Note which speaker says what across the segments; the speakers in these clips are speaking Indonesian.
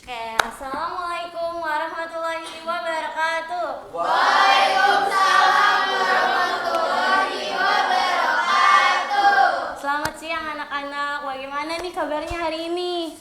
Speaker 1: Oke, Assalamualaikum warahmatullahi wabarakatuh.
Speaker 2: Waalaikumsalam warahmatullahi wabarakatuh.
Speaker 1: Selamat siang anak-anak, bagaimana nih kabarnya hari ini?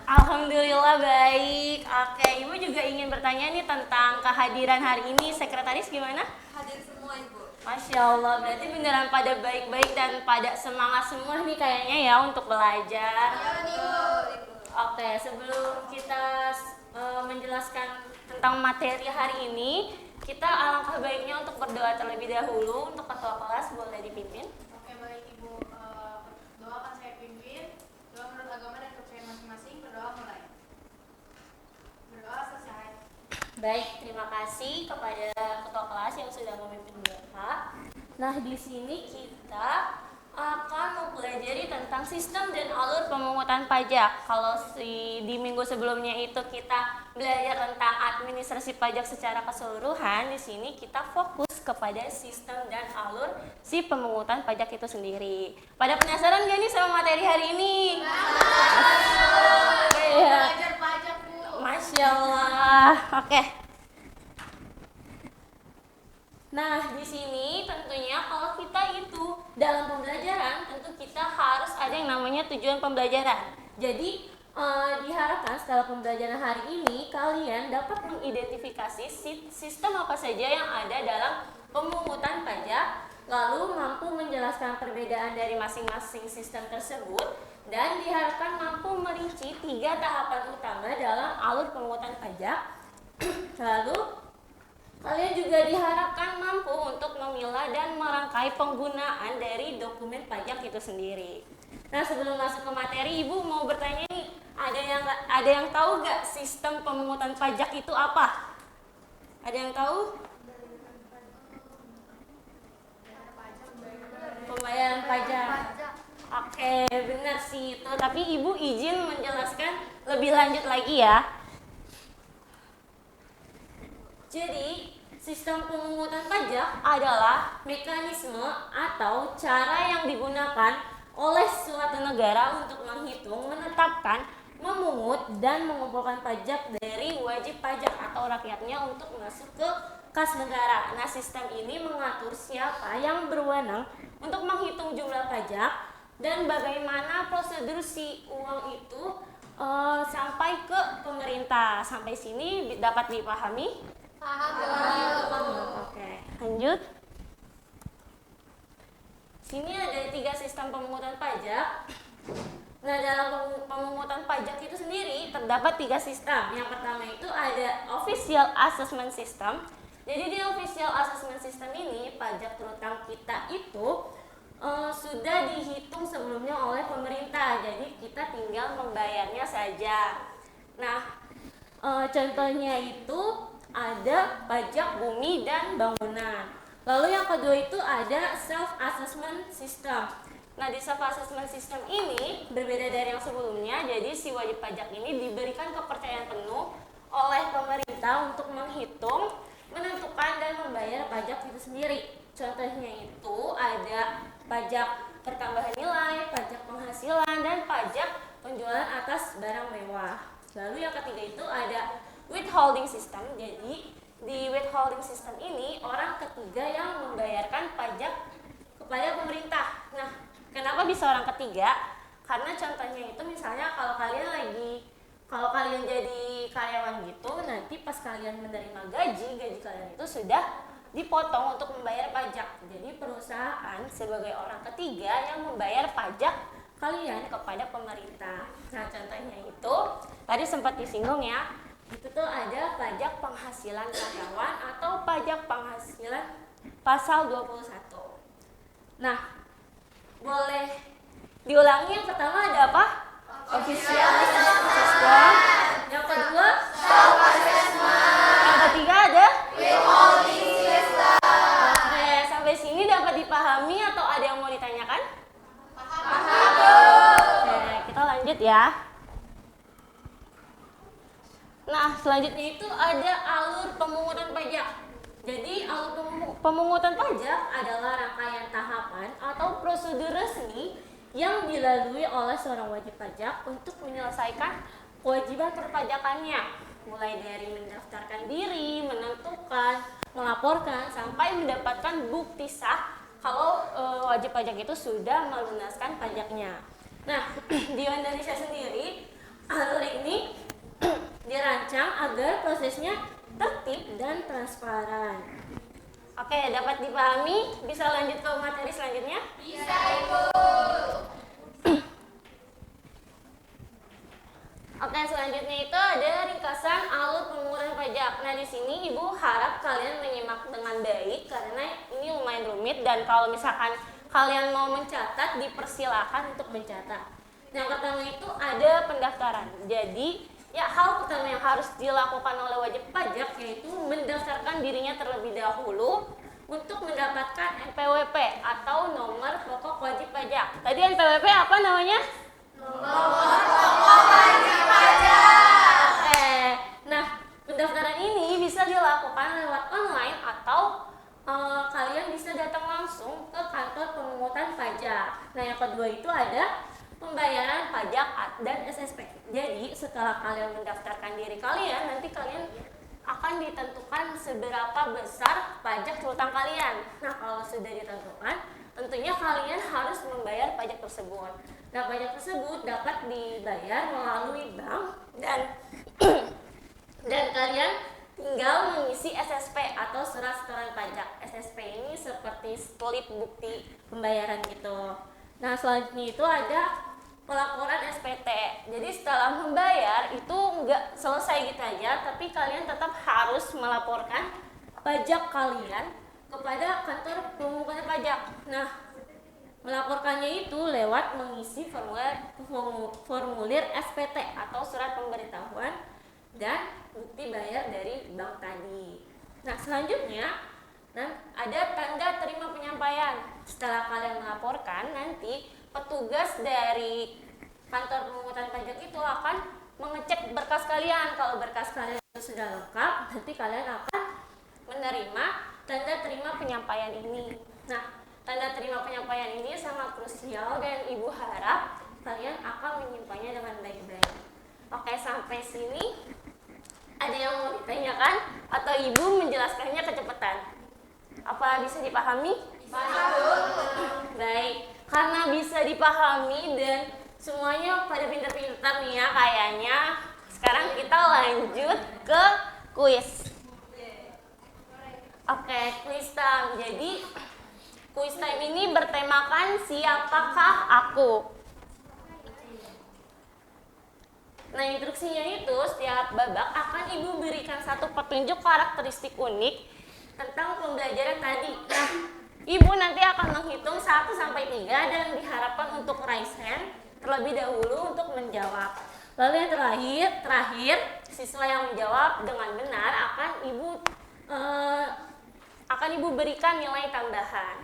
Speaker 1: Alhamdulillah baik. Oke, Ibu juga ingin bertanya nih tentang kehadiran hari ini. Sekretaris gimana?
Speaker 2: Hadir semua Ibu.
Speaker 1: Masya Allah, berarti beneran pada baik-baik dan pada semangat semua nih kayaknya ya untuk belajar. Oke, sebelum kita menjelaskan tentang materi hari ini, kita alangkah baiknya untuk berdoa terlebih dahulu. Untuk ketua kelas boleh dipimpin.
Speaker 3: Oke baik Ibu, doa akan saya pimpin. Doa menurut agama dan kepercayaan masing-masing. Berdoa mulai. Berdoa selesai.
Speaker 1: Baik, terima kasih kepada ketua kelas yang sudah memimpin doa. Nah, di sini kita akan mempelajari tentang sistem dan alur pemungutan pajak. Kalau di minggu sebelumnya itu kita belajar tentang administrasi pajak secara keseluruhan, di sini kita fokus kepada sistem dan alur si pemungutan pajak itu sendiri. Pada penasaran gak nih sama materi hari ini?
Speaker 3: Belajar pajak Bu.
Speaker 1: Masya Allah. Oke. Nah, di sini tentunya kalau kita itu dalam pembelajaran, tentu kita harus ada yang namanya tujuan pembelajaran. Jadi, diharapkan setelah pembelajaran hari ini, kalian dapat mengidentifikasi sistem apa saja yang ada dalam pemungutan pajak, lalu mampu menjelaskan perbedaan dari masing-masing sistem tersebut, dan diharapkan mampu merinci 3 tahapan utama dalam alur pemungutan pajak. Lalu kalian juga diharapkan mampu untuk memilah dan merangkai penggunaan dari dokumen pajak itu sendiri. Nah, sebelum masuk ke materi, Ibu mau bertanya nih, ada yang tahu nggak sistem pemungutan pajak itu apa? Ada yang tahu? Pembayaran pajak. Oke, benar sih itu. Tapi Ibu izin menjelaskan lebih lanjut lagi ya. Jadi, sistem pemungutan pajak adalah mekanisme atau cara yang digunakan oleh suatu negara untuk menghitung, menetapkan, memungut, dan mengumpulkan pajak dari wajib pajak atau rakyatnya untuk masuk ke kas negara. Nah, sistem ini mengatur siapa yang berwenang untuk menghitung jumlah pajak dan bagaimana prosedur si uang itu sampai ke pemerintah. Sampai sini dapat dipahami? Oke, lanjut. Sini ada 3 sistem pemungutan pajak. Nah, dalam pemungutan pajak itu sendiri terdapat 3 sistem. Yang pertama itu ada Official Assessment System. Jadi di Official Assessment System ini pajak terutang kita itu sudah dihitung sebelumnya oleh pemerintah. Jadi kita tinggal membayarnya saja. Nah, contohnya itu ada pajak bumi dan bangunan. Lalu yang kedua itu ada self assessment system. Nah, di self assessment system ini berbeda dari yang sebelumnya. Jadi si wajib pajak ini diberikan kepercayaan penuh oleh pemerintah untuk menghitung, menentukan dan membayar pajak itu sendiri. Contohnya itu ada pajak pertambahan nilai, pajak penghasilan, dan pajak penjualan atas barang mewah. Lalu yang ketiga itu ada withholding system. Jadi di withholding system ini orang ketiga yang membayarkan pajak kepada pemerintah. Nah, kenapa bisa orang ketiga? Karena contohnya itu misalnya kalau kalian jadi karyawan gitu, nanti pas kalian menerima gaji kalian itu sudah dipotong untuk membayar pajak. Jadi perusahaan sebagai orang ketiga yang membayar pajak kalian kepada pemerintah. Nah, contohnya itu tadi sempat disinggung ya. Itu tuh ada pajak penghasilan karyawan atau pajak penghasilan pasal 21. Nah, boleh diulangi. Yang pertama ada apa? Official Assessment System. Yang kedua
Speaker 2: Self assessment.
Speaker 1: Yang ketiga ada
Speaker 2: Withholding system.
Speaker 1: Oke, sampai sini dapat dipahami atau ada yang mau ditanyakan? Oke, kita lanjut ya. Nah, selanjutnya itu ada alur pemungutan pajak. Jadi, alur pemungutan pajak adalah rangkaian tahapan atau prosedur resmi yang dilalui oleh seorang wajib pajak untuk menyelesaikan kewajiban perpajakannya, mulai dari mendaftarkan diri, menentukan, melaporkan, sampai mendapatkan bukti sah kalau wajib pajak itu sudah melunaskan pajaknya. Nah, di Indonesia sendiri, hal ini dirancang agar prosesnya tertib dan transparan. Oke, dapat dipahami? Bisa lanjut ke materi selanjutnya?
Speaker 2: Bisa, Ibu.
Speaker 1: Oke, selanjutnya itu ada ringkasan alur pemungutan pajak. Nah, di sini Ibu harap kalian menyimak dengan baik karena ini lumayan rumit, dan kalau misalkan kalian mau mencatat, dipersilakan untuk mencatat. Yang pertama itu ada pendaftaran. Jadi, ya hal pertama yang harus dilakukan oleh wajib pajak yaitu mendaftarkan dirinya terlebih dahulu untuk mendapatkan NPWP atau nomor pokok wajib pajak. Tadi NPWP apa namanya? Nah, pendaftaran ini bisa dilakukan lewat online atau kalian bisa datang langsung ke kantor pemungutan pajak. Nah, yang kedua itu ada pembayaran pajak dan SSP. Jadi, setelah kalian mendaftarkan diri kalian, nanti kalian akan ditentukan seberapa besar pajak piutang kalian. Nah, kalau sudah ditentukan, tentunya kalian harus membayar pajak tersebut. Nah, pajak tersebut dapat dibayar melalui bank dan kalian tinggal mengisi SSP atau surat setoran pajak. SSP ini seperti slip bukti pembayaran gitu. Nah, selanjutnya itu ada pelaporan SPT. Jadi setelah membayar itu nggak selesai gitu aja, tapi kalian tetap harus melaporkan pajak kalian kepada kantor pemungutan pajak. Nah, melaporkannya itu lewat mengisi formulir SPT atau surat pemberitahuan dan bukti bayar dari bank tadi. Nah, selanjutnya ada tanda terima penyampaian. Setelah kalian melaporkan, nanti petugas dari kantor pemungutan pajak itu akan mengecek berkas kalian. Kalau berkas kalian sudah lengkap, nanti kalian akan menerima tanda terima penyampaian ini. Nah, tanda terima penyampaian ini sangat krusial dan Ibu harap kalian akan menyimpannya dengan baik-baik. Oke, sampai sini ada yang mau ditanyakan atau Ibu menjelaskannya kecepatan? Apa bisa dipahami? Baik, karena bisa dipahami dan semuanya pada pintar-pintar nih ya kayaknya. Sekarang kita lanjut ke kuis. Oke, kuis time. Jadi kuis time ini bertemakan siapakah aku. Nah, instruksinya itu setiap babak akan Ibu berikan satu petunjuk karakteristik unik tentang pembelajaran tadi. Nah, Ibu nanti akan menghitung 1 sampai 3 dan diharapkan untuk raise hand terlebih dahulu untuk menjawab. Lalu yang terakhir siswa yang menjawab dengan benar akan Ibu berikan nilai tambahan.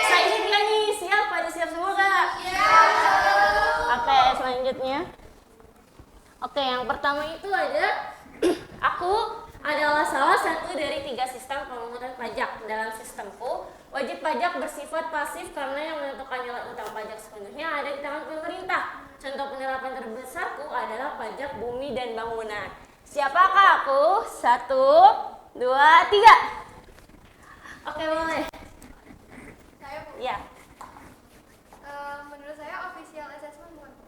Speaker 1: Saya ingat nih, siap? Pada siap semua Kak? Oke, selanjutnya. Oke, yang pertama itu ada aku adalah salah satu dari 3 sistem pemungutan pajak. Dalam sistemku, wajib pajak bersifat pasif karena yang menentukan nilai utang pajak sepenuhnya ada di tangan pemerintah. Contoh penerapan terbesarku adalah pajak bumi dan bangunan. Siapakah aku? 1, 2, 3. Oke, boleh.
Speaker 3: Saya, Bu.
Speaker 1: Ya.
Speaker 3: Menurut saya official assessment bukan, Bu.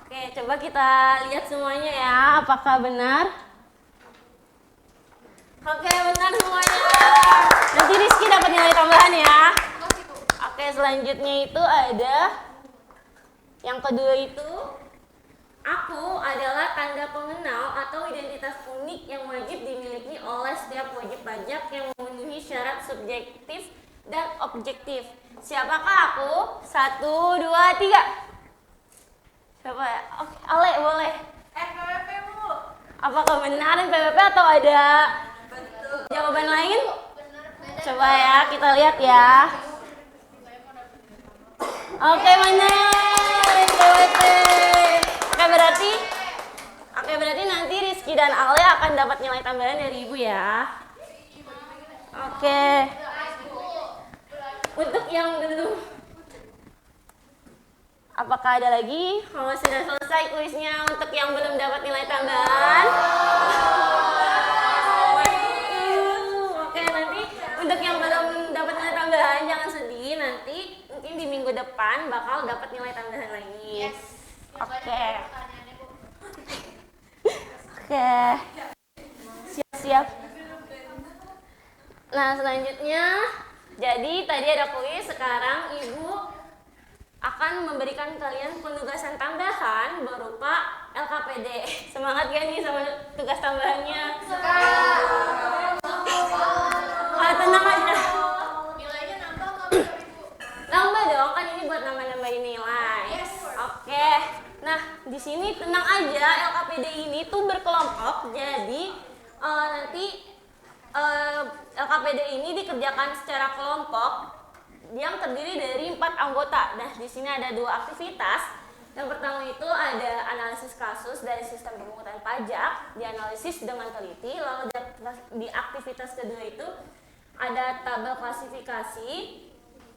Speaker 1: Oke, coba kita lihat semuanya ya, apakah benar? Oke, benar semuanya. Nanti Rizky dapat nilai tambahan ya.
Speaker 3: Makasih, Bu.
Speaker 1: Oke, selanjutnya itu ada yang kedua itu aku adalah tanda pengenal atau identitas unik yang wajib dimiliki oleh setiap wajib pajak yang memenuhi syarat subjektif dan objektif. Siapakah aku? 1, 2, 3. Siapa ya? Oke, Ale boleh.
Speaker 3: NPWP, Bu.
Speaker 1: Apakah benar NPWP atau ada jawaban lain? Coba ya, kita lihat ya. Oke, benar NPWP. Oke, berarti nanti Rizky dan Ale akan dapat nilai tambahan dari Ibu ya. Oke. Untuk yang belum Apakah ada lagi? Kalau sudah selesai kuisnya untuk yang belum dapat nilai tambahan? Oke, nanti untuk yang belum dapat nilai tambahan jangan sedih, nanti mungkin di minggu depan bakal dapat nilai tambahan lagi. Oke. Oke. Siap-siap. Nah, selanjutnya jadi tadi ada kuis, sekarang Ibu akan memberikan kalian penugasan tambahan berupa LKPD. Semangat gak nih sama tugas tambahannya? Tenang aja.
Speaker 3: Nilainya nambah nggak Ibu?
Speaker 1: Nambah dong, kan ini buat nambah-nambahin nilai. Oke. Nah, di sini tenang aja, LKPD ini tuh berkelompok. Jadi nanti LKPD ini dikerjakan secara kelompok yang terdiri dari 4 anggota. Nah, di sini ada 2 aktivitas. Yang pertama itu ada analisis kasus dari sistem pemungutan pajak, dianalisis dengan teliti. Lalu di aktivitas kedua itu ada tabel klasifikasi.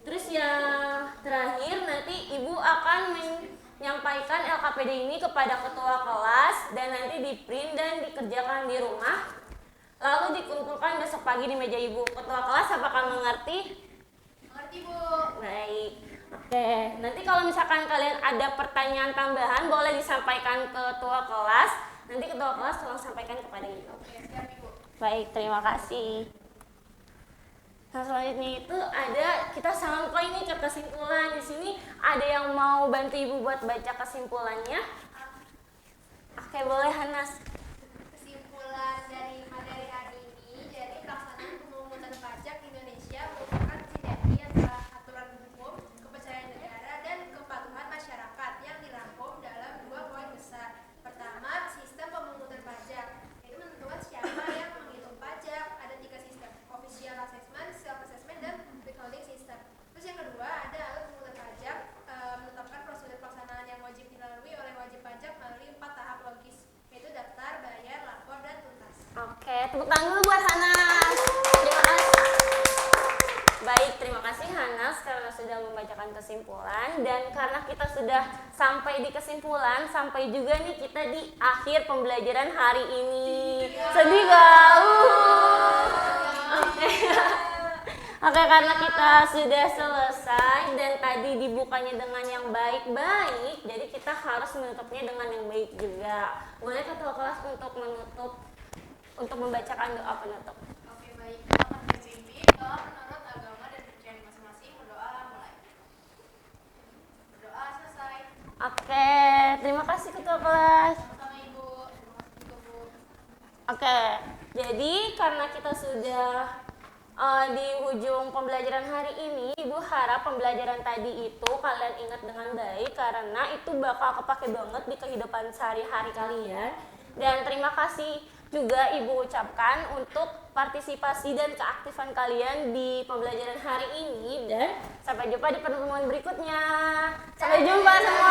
Speaker 1: Terus yang terakhir nanti Ibu akan menyampaikan LKPD ini kepada ketua kelas dan nanti di print dan dikerjakan di rumah. Lalu dikumpulkan besok pagi di meja Ibu. Ketua kelas apakah mengerti?
Speaker 3: Ngerti Bu.
Speaker 1: Baik. Oke, nanti kalau misalkan kalian ada pertanyaan tambahan boleh disampaikan ke ketua kelas. Nanti ketua kelas tolong sampaikan kepada Ibu.
Speaker 3: Oke, siap Ibu.
Speaker 1: Baik, terima kasih. Nah, selanjutnya itu ada kita sampai nih ke kesimpulan. Di sini ada yang mau bantu Ibu buat baca kesimpulannya? Oke, boleh Hanas.
Speaker 2: Kesimpulan dari materi hari ini, jadi pelaksanaan pemungutan pajak Indonesia merupakan sinergi antara aturan hukum, kepercayaan negara, dan kepatuhan masyarakat yang dirangkum dalam 2 poin besar. Pertama, sistem pemungutan pajak, yaitu menentukan siapa yang menghitung pajak. Ada 3 sistem, official assessment, self assessment, dan withholding system. Terus yang kedua, ada alat pemungutan pajak, menetapkan prosedur pelaksanaan yang wajib dilalui oleh wajib pajak melalui 4 tahap logis, yaitu daftar, bayar, lapor, dan tuntas.
Speaker 1: Oke, tepuk tangan dulu buat Hanas. Terima kasih. Baik, terima kasih Hanas karena sudah membacakan kesimpulan. Dan karena kita sudah sampai di kesimpulan, sampai juga nih kita di akhir pembelajaran hari ini. Sedih gak? Oke. Oke, karena kita sudah selesai dan tadi dibukanya dengan yang baik-baik, jadi kita harus menutupnya dengan yang baik juga. Boleh ketua kelas untuk membacakan doa penutup.
Speaker 3: Oke, baik. Selamat bermimpi. Doa menurut agama dan kepercayaan masing-masing. Berdoa mulai. Berdoa selesai.
Speaker 1: Oke, terima kasih ketua kelas.
Speaker 3: Sama-sama Ibu. Bu.
Speaker 1: Oke, jadi karena kita sudah di ujung pembelajaran hari ini, Ibu harap pembelajaran tadi itu kalian ingat dengan baik karena itu bakal kepake banget di kehidupan sehari-hari kalian. Dan terima kasih juga Ibu ucapkan untuk partisipasi dan keaktifan kalian di pembelajaran hari ini. Dan sampai jumpa di pertemuan berikutnya. Sampai jumpa semua.